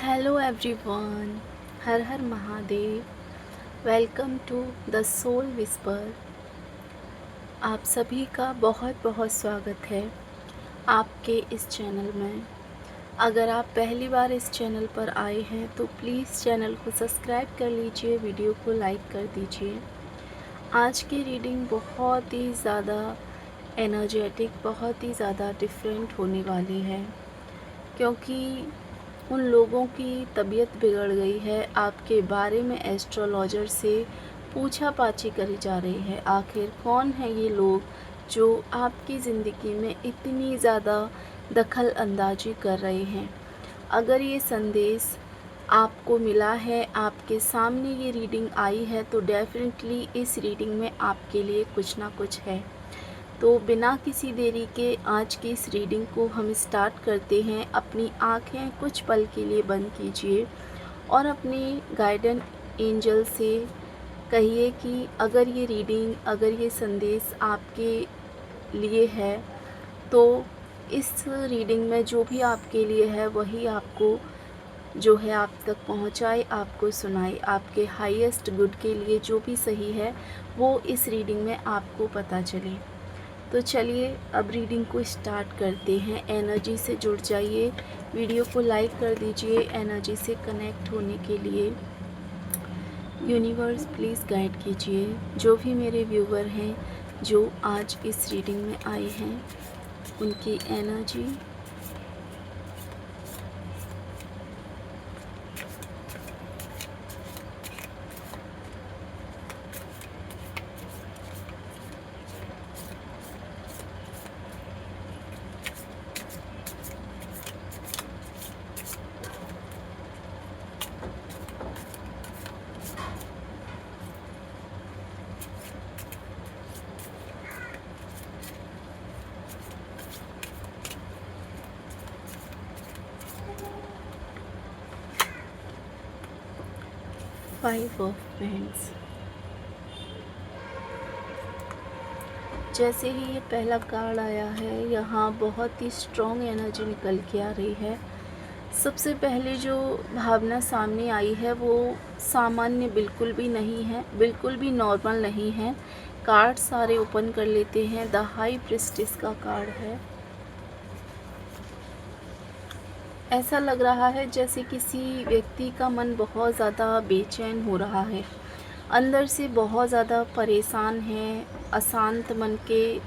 Hello everyone, Har Har Mahadev. Welcome to the Soul Whisper. आप सभी का बहुत बहुत स्वागत है आपके इस चैनल में। अगर आप पहली बार इस चैनल पर आए हैं तो प्लीज़ चैनल को सब्सक्राइब कर लीजिए, वीडियो को लाइक कर दीजिए। आज की रीडिंग बहुत ही ज़्यादा एनर्जेटिक, बहुत ही ज़्यादा डिफरेंट होने वाली है, क्योंकि उन लोगों की तबीयत बिगड़ गई है। आपके बारे में एस्ट्रोलॉजर से पूछा पाछी करी जा रही है। आखिर कौन है ये लोग जो आपकी ज़िंदगी में इतनी ज़्यादा दखल अंदाजी कर रहे हैं। अगर ये संदेश आपको मिला है, आपके सामने ये रीडिंग आई है, तो डेफिनेटली इस रीडिंग में आपके लिए कुछ ना कुछ है। तो बिना किसी देरी के आज की इस रीडिंग को हम स्टार्ट करते हैं। अपनी आँखें कुछ पल के लिए बंद कीजिए और अपने गाइडेंस एंजल से कहिए कि अगर ये रीडिंग, अगर ये संदेश आपके लिए है तो इस रीडिंग में जो भी आपके लिए है वही आपको जो है आप तक पहुंचाए, आपको सुनाए। आपके हाईएस्ट गुड के लिए जो भी सही है वो इस रीडिंग में आपको पता चले। तो चलिए अब रीडिंग को स्टार्ट करते हैं। एनर्जी से जुड़ जाइए, वीडियो को लाइक कर दीजिए एनर्जी से कनेक्ट होने के लिए। यूनिवर्स प्लीज़ गाइड कीजिए जो भी मेरे व्यूवर हैं जो आज इस रीडिंग में आए हैं, उनकी एनर्जी। Five of wands. जैसे ही ये पहला कार्ड आया है, यहाँ बहुत ही स्ट्रॉन्ग एनर्जी निकल के आ रही है। सबसे पहले जो भावना सामने आई है वो सामान्य बिल्कुल भी नहीं है, बिल्कुल भी नॉर्मल नहीं है। कार्ड सारे ओपन कर लेते हैं। द हाई प्रिस्टेस का कार्ड है। ऐसा लग रहा है जैसे किसी व्यक्ति का मन बहुत ज़्यादा बेचैन हो रहा है, अंदर से बहुत ज़्यादा परेशान है, अशांत मन के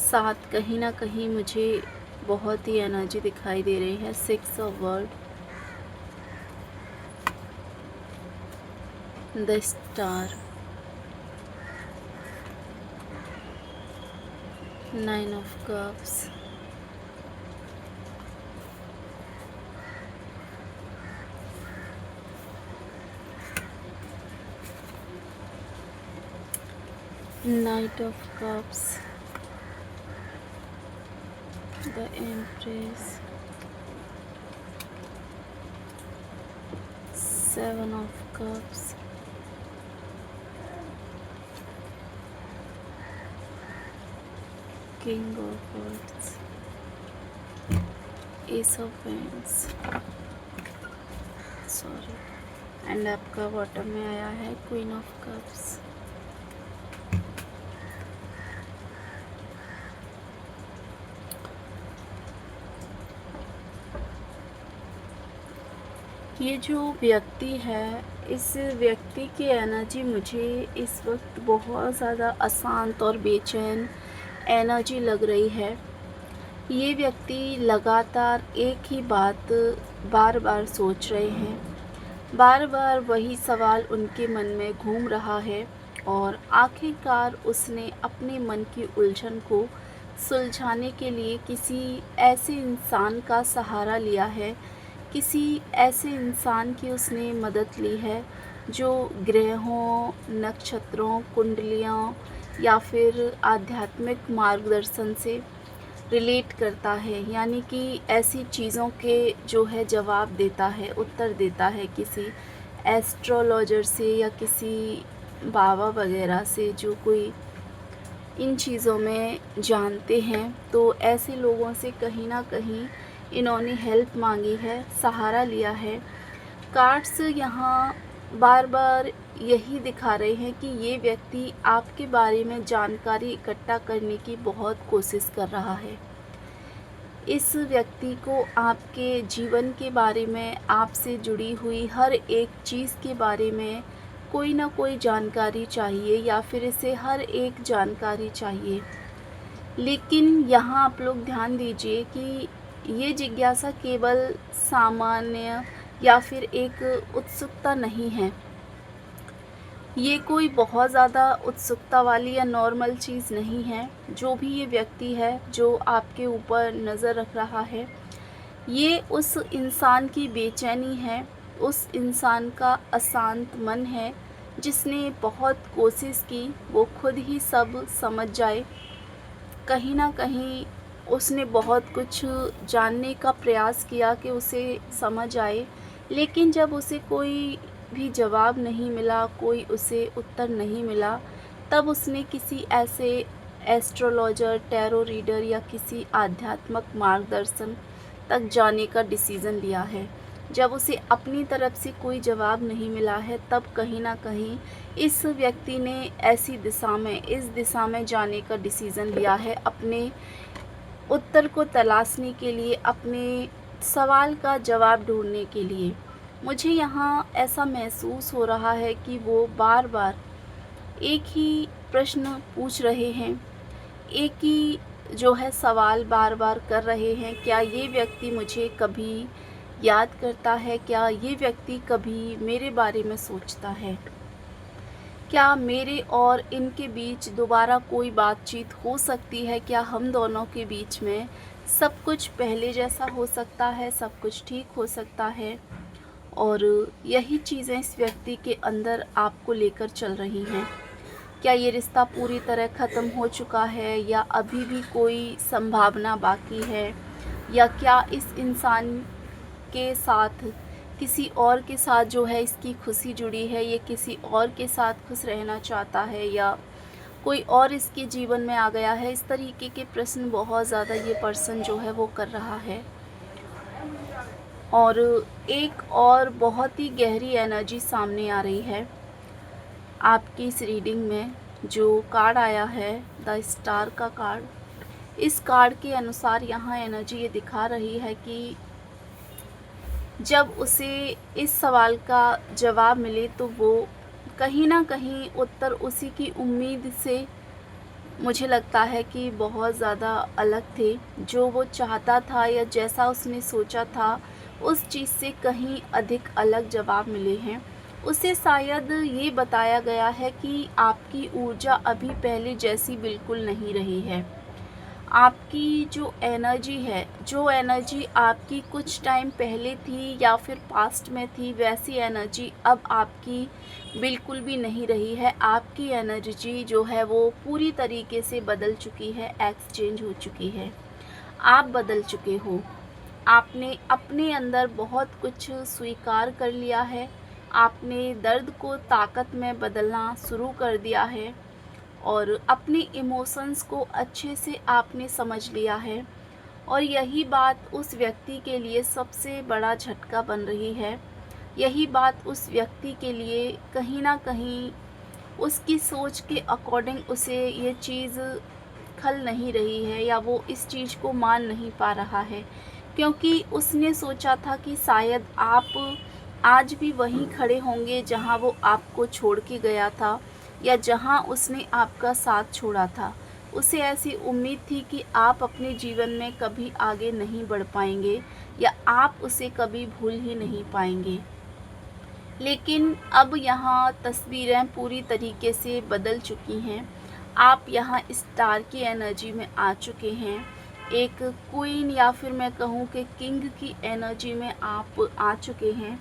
साथ कहीं ना कहीं मुझे बहुत ही एनर्जी दिखाई दे रही है। Six of word, the star, nine of cups, night of cups, the empress, seven of cups, king of words, S of wands, sorry, and आपका बॉटम में आया है क्वीन ऑफ कप्स। ये जो व्यक्ति है, इस व्यक्ति की एनर्जी मुझे इस वक्त बहुत ज़्यादा अशांत और बेचैन एनर्जी लग रही है। ये व्यक्ति लगातार एक ही बात बार बार सोच रहे हैं, बार बार वही सवाल उनके मन में घूम रहा है और आखिरकार उसने अपने मन की उलझन को सुलझाने के लिए किसी ऐसे इंसान का सहारा लिया है, किसी ऐसे इंसान की उसने मदद ली है जो ग्रहों, नक्षत्रों, कुंडलियों या फिर आध्यात्मिक मार्गदर्शन से रिलेट करता है। यानी कि ऐसी चीज़ों के जो है जवाब देता है, उत्तर देता है किसी एस्ट्रोलॉजर से या किसी बाबा वगैरह से जो कोई इन चीज़ों में जानते हैं। तो ऐसे लोगों से कहीं ना कहीं इन्होंने हेल्प मांगी है, सहारा लिया है कार्ड्स यहाँ बार बार यही दिखा रहे हैं कि ये व्यक्ति आपके बारे में जानकारी इकट्ठा करने की बहुत कोशिश कर रहा है। इस व्यक्ति को आपके जीवन के बारे में, आपसे जुड़ी हुई हर एक चीज़ के बारे में कोई ना कोई जानकारी चाहिए, या फिर इसे हर एक जानकारी चाहिए। लेकिन यहाँ आप लोग ध्यान दीजिए कि ये जिज्ञासा केवल सामान्य या फिर एक उत्सुकता नहीं है। ये कोई बहुत ज़्यादा उत्सुकता वाली या नॉर्मल चीज़ नहीं है। जो भी ये व्यक्ति है जो आपके ऊपर नज़र रख रहा है, ये उस इंसान की बेचैनी है, उस इंसान का अशांत मन है जिसने बहुत कोशिश की वो खुद ही सब समझ जाए। कहीं न कहीं उसने बहुत कुछ जानने का प्रयास किया कि उसे समझ आए, लेकिन जब उसे कोई भी जवाब नहीं मिला, कोई उसे उत्तर नहीं मिला, तब उसने किसी ऐसे एस्ट्रोलॉजर, टैरो रीडर या किसी आध्यात्मिक मार्गदर्शन तक जाने का डिसीज़न लिया है। जब उसे अपनी तरफ से कोई जवाब नहीं मिला है, तब कहीं न कहीं इस व्यक्ति ने ऐसी दिशा में, इस दिशा में जाने का डिसीज़न लिया है, अपने उत्तर को तलाशने के लिए, अपने सवाल का जवाब ढूँढने के लिए। मुझे यहाँ ऐसा महसूस हो रहा है कि वो बार-बार एक ही प्रश्न पूछ रहे हैं, एक ही जो है सवाल बार-बार कर रहे हैं। क्या ये व्यक्ति मुझे कभी याद करता है? क्या ये व्यक्ति कभी मेरे बारे में सोचता है? क्या मेरे और इनके बीच दोबारा कोई बातचीत हो सकती है? क्या हम दोनों के बीच में सब कुछ पहले जैसा हो सकता है, सब कुछ ठीक हो सकता है? और यही चीज़ें इस व्यक्ति के अंदर आपको लेकर चल रही हैं। क्या ये रिश्ता पूरी तरह ख़त्म हो चुका है, या अभी भी कोई संभावना बाकी है? या क्या इस इंसान के साथ किसी और के साथ जो है इसकी खुशी जुड़ी है, ये किसी और के साथ खुश रहना चाहता है, या कोई और इसके जीवन में आ गया है? इस तरीके के प्रश्न बहुत ज़्यादा ये पर्सन जो है वो कर रहा है। और एक और बहुत ही गहरी एनर्जी सामने आ रही है आपकी इस रीडिंग में। जो कार्ड आया है, द स्टार का कार्ड, इस कार्ड के अनुसार यहाँ एनर्जी ये दिखा रही है कि जब उसे इस सवाल का जवाब मिले तो वो कहीं ना कहीं उत्तर उसी की उम्मीद से, मुझे लगता है कि बहुत ज़्यादा अलग थे। जो वो चाहता था या जैसा उसने सोचा था, उस चीज़ से कहीं अधिक अलग जवाब मिले हैं। उसे शायद ये बताया गया है कि आपकी ऊर्जा अभी पहले जैसी बिल्कुल नहीं रही है। आपकी जो एनर्जी है, जो एनर्जी आपकी कुछ टाइम पहले थी या फिर पास्ट में थी, वैसी एनर्जी अब आपकी बिल्कुल भी नहीं रही है। आपकी एनर्जी जो है वो पूरी तरीके से बदल चुकी है, एक्सचेंज हो चुकी है। आप बदल चुके हो। आपने अपने अंदर बहुत कुछ स्वीकार कर लिया है। आपने दर्द को ताकत में बदलना शुरू कर दिया है, और अपने इमोशंस को अच्छे से आपने समझ लिया है। और यही बात उस व्यक्ति के लिए सबसे बड़ा झटका बन रही है। यही बात उस व्यक्ति के लिए कहीं ना कहीं उसकी सोच के अकॉर्डिंग उसे ये चीज़ खल नहीं रही है, या वो इस चीज़ को मान नहीं पा रहा है, क्योंकि उसने सोचा था कि शायद आप आज भी वहीं खड़े होंगे जहां वो आपको छोड़ के गया था, या जहां उसने आपका साथ छोड़ा था। उसे ऐसी उम्मीद थी कि आप अपने जीवन में कभी आगे नहीं बढ़ पाएंगे, या आप उसे कभी भूल ही नहीं पाएंगे। लेकिन अब यहाँ तस्वीरें पूरी तरीके से बदल चुकी हैं। आप यहाँ स्टार की एनर्जी में आ चुके हैं। एक क्वीन या फिर मैं कहूँ कि किंग की एनर्जी में आप आ चुके हैं।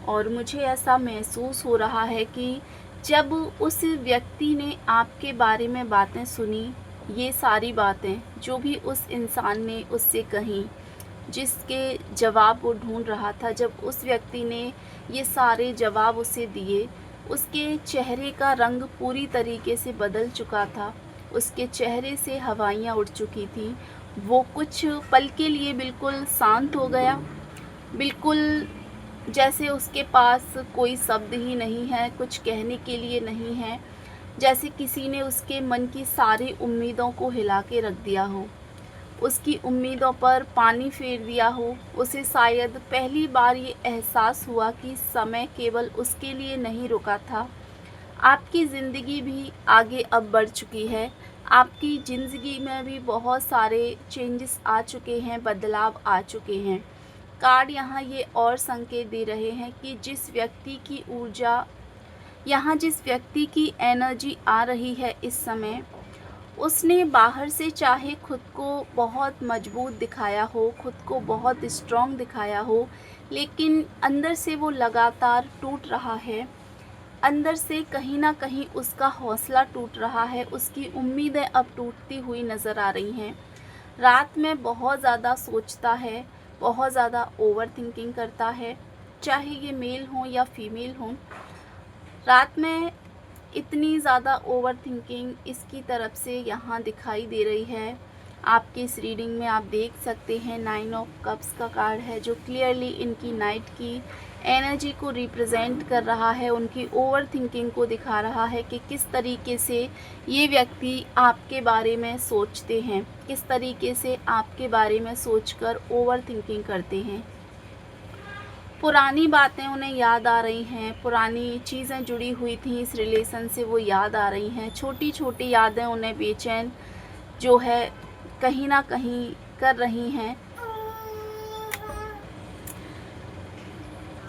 और मुझे ऐसा महसूस हो रहा है कि जब उस व्यक्ति ने आपके बारे में बातें सुनी, ये सारी बातें जो भी उस इंसान ने उससे कही, जिसके जवाब वो ढूंढ रहा था, जब उस व्यक्ति ने ये सारे जवाब उसे दिए, उसके चेहरे का रंग पूरी तरीके से बदल चुका था। उसके चेहरे से हवाइयाँ उड़ चुकी थी। वो कुछ पल के लिए बिल्कुल शांत हो गया, बिल्कुल जैसे उसके पास कोई शब्द ही नहीं है, कुछ कहने के लिए नहीं है, जैसे किसी ने उसके मन की सारी उम्मीदों को हिला के रख दिया हो, उसकी उम्मीदों पर पानी फेर दिया हो। उसे शायद पहली बार ये एहसास हुआ कि समय केवल उसके लिए नहीं रुका था। आपकी ज़िंदगी भी आगे अब बढ़ चुकी है। आपकी ज़िंदगी में भी बहुत सारे चेंजेस आ चुके हैं, बदलाव आ चुके हैं। कार्ड यहाँ ये और संकेत दे रहे हैं कि जिस व्यक्ति की ऊर्जा, यहाँ जिस व्यक्ति की एनर्जी आ रही है इस समय, उसने बाहर से चाहे खुद को बहुत मजबूत दिखाया हो, खुद को बहुत स्ट्रॉन्ग दिखाया हो, लेकिन अंदर से वो लगातार टूट रहा है। अंदर से कहीं न कहीं उसका हौसला टूट रहा है, उसकी उम्मीदें अब टूटती हुई नज़र आ रही हैं। रात में बहुत ज़्यादा सोचता है, बहुत ज़्यादा ओवरथिंकिंग करता है, चाहे ये मेल हो या फीमेल हो। रात में इतनी ज़्यादा ओवरथिंकिंग इसकी तरफ से यहाँ दिखाई दे रही है। आपकी इस रीडिंग में आप देख सकते हैं 9 ऑफ कप्स का कार्ड है, जो क्लियरली इनकी नाइट की एनर्जी को रिप्रेजेंट कर रहा है, उनकी ओवरथिंकिंग को दिखा रहा है कि किस तरीके से ये व्यक्ति आपके बारे में सोचते हैं, किस तरीके से आपके बारे में सोचकर ओवरथिंकिंग करते हैं। पुरानी बातें उन्हें याद आ रही हैं, पुरानी चीज़ें जुड़ी हुई थी इस रिलेशन से, वो याद आ रही हैं। छोटी छोटी यादें उन्हें बेचैन जो है कहीं ना कहीं कर रही हैं।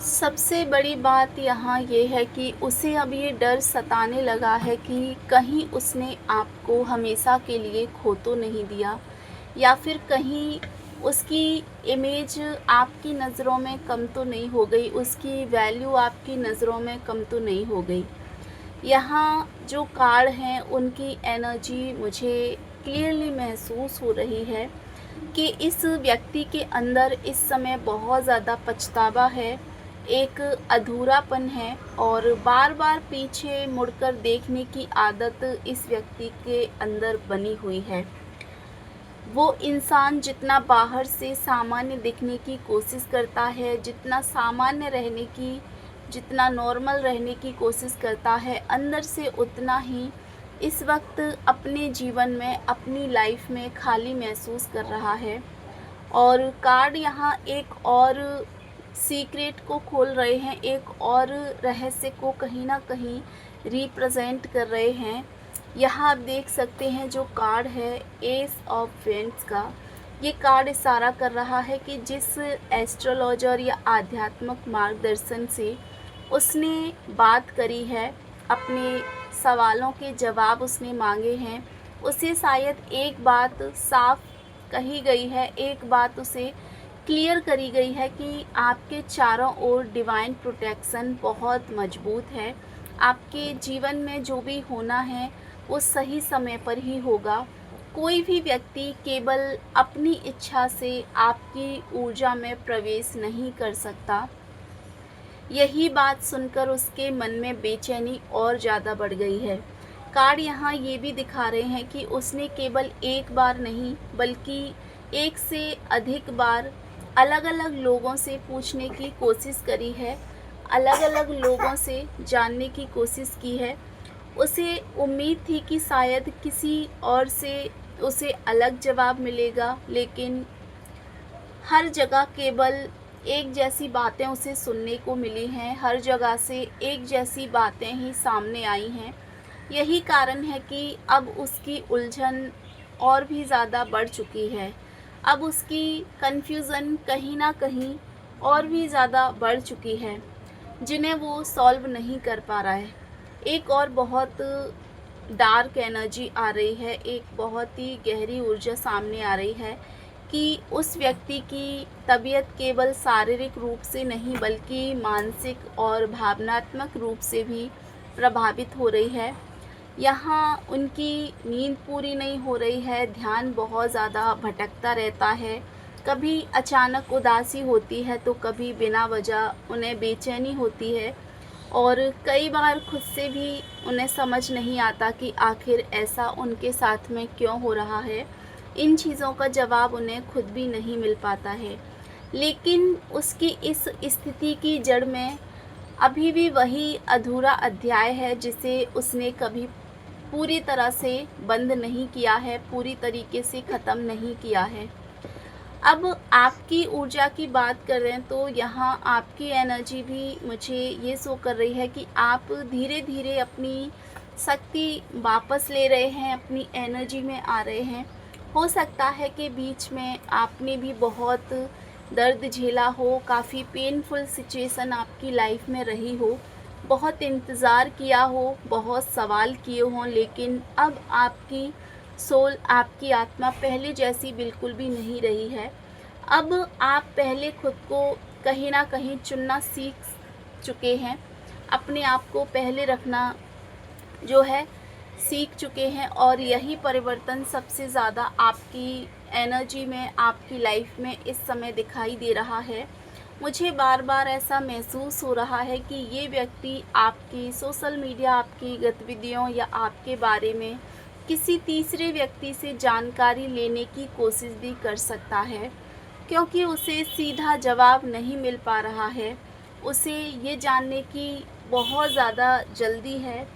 सबसे बड़ी बात यहाँ ये है कि उसे अब ये डर सताने लगा है कि कहीं उसने आपको हमेशा के लिए खो तो नहीं दिया, या फिर कहीं उसकी इमेज आपकी नज़रों में कम तो नहीं हो गई, उसकी वैल्यू आपकी नज़रों में कम तो नहीं हो गई। यहाँ जो कार्ड हैं उनकी एनर्जी मुझे क्लियरली महसूस हो रही है कि इस व्यक्ति के अंदर इस समय बहुत ज़्यादा पछतावा है, एक अधूरापन है, और बार बार पीछे मुड़कर देखने की आदत इस व्यक्ति के अंदर बनी हुई है। वो इंसान जितना बाहर से सामान्य दिखने की कोशिश करता है, जितना सामान्य रहने की, जितना नॉर्मल रहने की कोशिश करता है, अंदर से उतना ही इस वक्त अपने जीवन में, अपनी लाइफ में खाली महसूस कर रहा है। और कार्ड यहाँ एक और सीक्रेट को खोल रहे हैं, एक और रहस्य को कहीं ना कहीं रिप्रेजेंट कर रहे हैं। यहाँ आप देख सकते हैं जो कार्ड है एस ऑफ वेंड्स का, ये कार्ड इशारा कर रहा है कि जिस एस्ट्रोलॉजर या आध्यात्मिक मार्गदर्शन से उसने बात करी है, अपने सवालों के जवाब उसने मांगे हैं, उसे शायद एक बात साफ कही गई है, एक बात उसे क्लियर करी गई है कि आपके चारों ओर डिवाइन प्रोटेक्शन बहुत मजबूत है। आपके जीवन में जो भी होना है वो सही समय पर ही होगा। कोई भी व्यक्ति केवल अपनी इच्छा से आपकी ऊर्जा में प्रवेश नहीं कर सकता। यही बात सुनकर उसके मन में बेचैनी और ज़्यादा बढ़ गई है। कार्ड यहाँ ये भी दिखा रहे हैं कि उसने केवल एक बार नहीं बल्कि एक से अधिक बार अलग अलग लोगों से पूछने की कोशिश करी है, अलग अलग लोगों से जानने की कोशिश की है। उसे उम्मीद थी कि शायद किसी और से उसे अलग जवाब मिलेगा, लेकिन हर जगह केवल एक जैसी बातें उसे सुनने को मिली हैं, हर जगह से एक जैसी बातें ही सामने आई हैं। यही कारण है कि अब उसकी उलझन और भी ज़्यादा बढ़ चुकी है। अब उसकी कन्फ्यूज़न कहीं ना कहीं और भी ज़्यादा बढ़ चुकी है, जिन्हें वो सॉल्व नहीं कर पा रहा है। एक और बहुत डार्क एनर्जी आ रही है, एक बहुत ही गहरी ऊर्जा सामने आ रही है कि उस व्यक्ति की तबीयत केवल शारीरिक रूप से नहीं बल्कि मानसिक और भावनात्मक रूप से भी प्रभावित हो रही है। यहाँ उनकी नींद पूरी नहीं हो रही है, ध्यान बहुत ज़्यादा भटकता रहता है, कभी अचानक उदासी होती है तो कभी बिना वजह उन्हें बेचैनी होती है, और कई बार खुद से भी उन्हें समझ नहीं आता कि आखिर ऐसा उनके साथ में क्यों हो रहा है। इन चीज़ों का जवाब उन्हें खुद भी नहीं मिल पाता है। लेकिन उसकी इस स्थिति की जड़ में अभी भी वही अधूरा अध्याय है जिसे उसने कभी पूरी तरह से बंद नहीं किया है, पूरी तरीके से ख़त्म नहीं किया है। अब आपकी ऊर्जा की बात कर रहे हैं तो यहाँ आपकी एनर्जी भी मुझे ये शो कर रही है कि आप धीरे-धीरे अपनी शक्ति वापस ले रहे हैं, अपनी एनर्जी में आ रहे हैं। हो सकता है कि बीच में आपने भी बहुत दर्द झेला हो, काफ़ी पेनफुल सिचुएशन आपकी लाइफ में रही हो, बहुत इंतज़ार किया हो, बहुत सवाल किए हों, लेकिन अब आपकी सोल, आपकी आत्मा पहले जैसी बिल्कुल भी नहीं रही है। अब आप पहले खुद को कहीं न कहीं चुनना सीख चुके हैं, अपने आप को पहले रखना जो है सीख चुके हैं और यही परिवर्तन सबसे ज़्यादा आपकी एनर्जी में, आपकी लाइफ में इस समय दिखाई दे रहा है। मुझे बार-बार ऐसा महसूस हो रहा है कि ये व्यक्ति आपकी सोशल मीडिया, आपकी गतिविधियों या आपके बारे में किसी तीसरे व्यक्ति से जानकारी लेने की कोशिश भी कर सकता है, क्योंकि उसे सीधा जवाब नहीं मिल पा रहा है। उसे ये जानने की बहुत ज़्यादा जल्दी है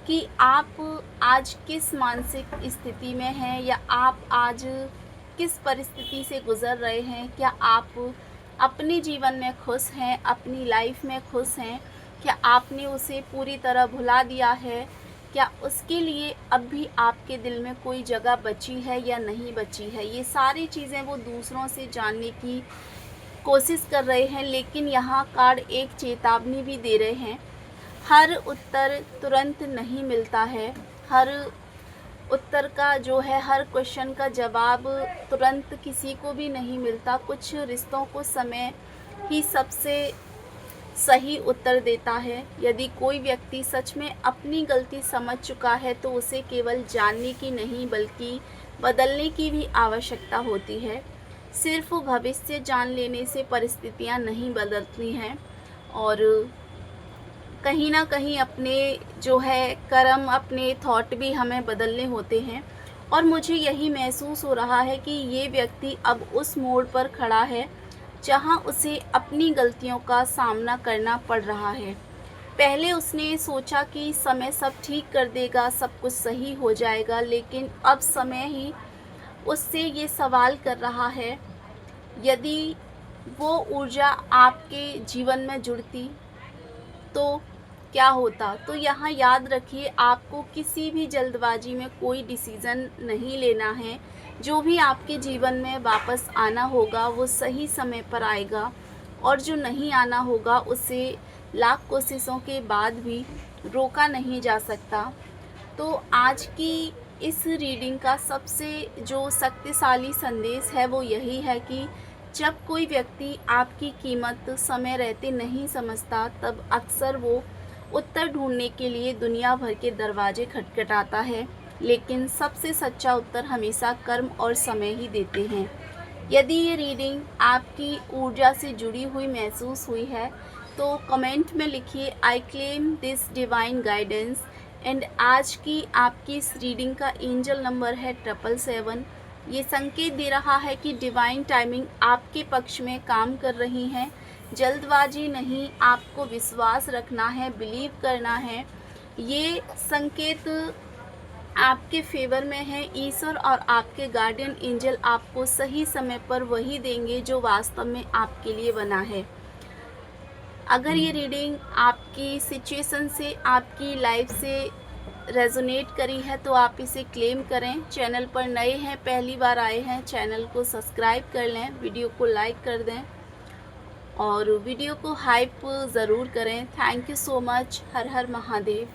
कि आप आज किस मानसिक स्थिति में हैं या आप आज किस परिस्थिति से गुज़र रहे हैं। क्या आप अपने जीवन में खुश हैं, अपनी लाइफ में खुश हैं? क्या आपने उसे पूरी तरह भुला दिया है? क्या उसके लिए अब भी आपके दिल में कोई जगह बची है या नहीं बची है? ये सारी चीज़ें वो दूसरों से जानने की कोशिश कर रहे हैं, लेकिन यहाँ कार्ड एक चेतावनी भी दे रहे हैं। हर उत्तर तुरंत नहीं मिलता है, हर उत्तर का जो है, हर क्वेश्चन का जवाब तुरंत किसी को भी नहीं मिलता। कुछ रिश्तों को समय ही सबसे सही उत्तर देता है। यदि कोई व्यक्ति सच में अपनी गलती समझ चुका है तो उसे केवल जानने की नहीं बल्कि बदलने की भी आवश्यकता होती है। सिर्फ भविष्य जान लेने से परिस्थितियां नहीं बदलती हैं और कहीं ना कहीं अपने जो है कर्म, अपने थॉट भी हमें बदलने होते हैं। और मुझे यही महसूस हो रहा है कि ये व्यक्ति अब उस मोड़ पर खड़ा है जहां उसे अपनी गलतियों का सामना करना पड़ रहा है। पहले उसने सोचा कि समय सब ठीक कर देगा, सब कुछ सही हो जाएगा, लेकिन अब समय ही उससे ये सवाल कर रहा है, यदि वो ऊर्जा आपके जीवन में जुड़ती तो क्या होता। तो यहाँ याद रखिए, आपको किसी भी जल्दबाजी में कोई डिसीज़न नहीं लेना है। जो भी आपके जीवन में वापस आना होगा वो सही समय पर आएगा, और जो नहीं आना होगा उसे लाख कोशिशों के बाद भी रोका नहीं जा सकता। तो आज की इस रीडिंग का सबसे जो शक्तिशाली संदेश है वो यही है कि जब कोई व्यक्ति आपकी कीमत समय रहते नहीं समझता, तब अक्सर वो उत्तर ढूंढने के लिए दुनिया भर के दरवाजे खटखटाता है, लेकिन सबसे सच्चा उत्तर हमेशा कर्म और समय ही देते हैं। यदि ये रीडिंग आपकी ऊर्जा से जुड़ी हुई महसूस हुई है तो कमेंट में लिखिए, I claim this divine guidance. And आज की आपकी इस रीडिंग का एंजल नंबर है 777। ये संकेत दे रहा है कि डिवाइन टाइमिंग आपके पक्ष में काम कर रही है। जल्दबाजी नहीं, आपको विश्वास रखना है, बिलीव करना है। ये संकेत आपके फेवर में है। ईश्वर और आपके गार्डियन एंजल आपको सही समय पर वही देंगे जो वास्तव में आपके लिए बना है। अगर ये रीडिंग आपकी सिचुएशन से, आपकी लाइफ से रेजोनेट करी है तो आप इसे क्लेम करें। चैनल पर नए हैं, पहली बार आए हैं, चैनल को सब्सक्राइब कर लें, वीडियो को लाइक कर दें और वीडियो को हाइप ज़रूर करें। Thank you so much. Her Har Mahadev.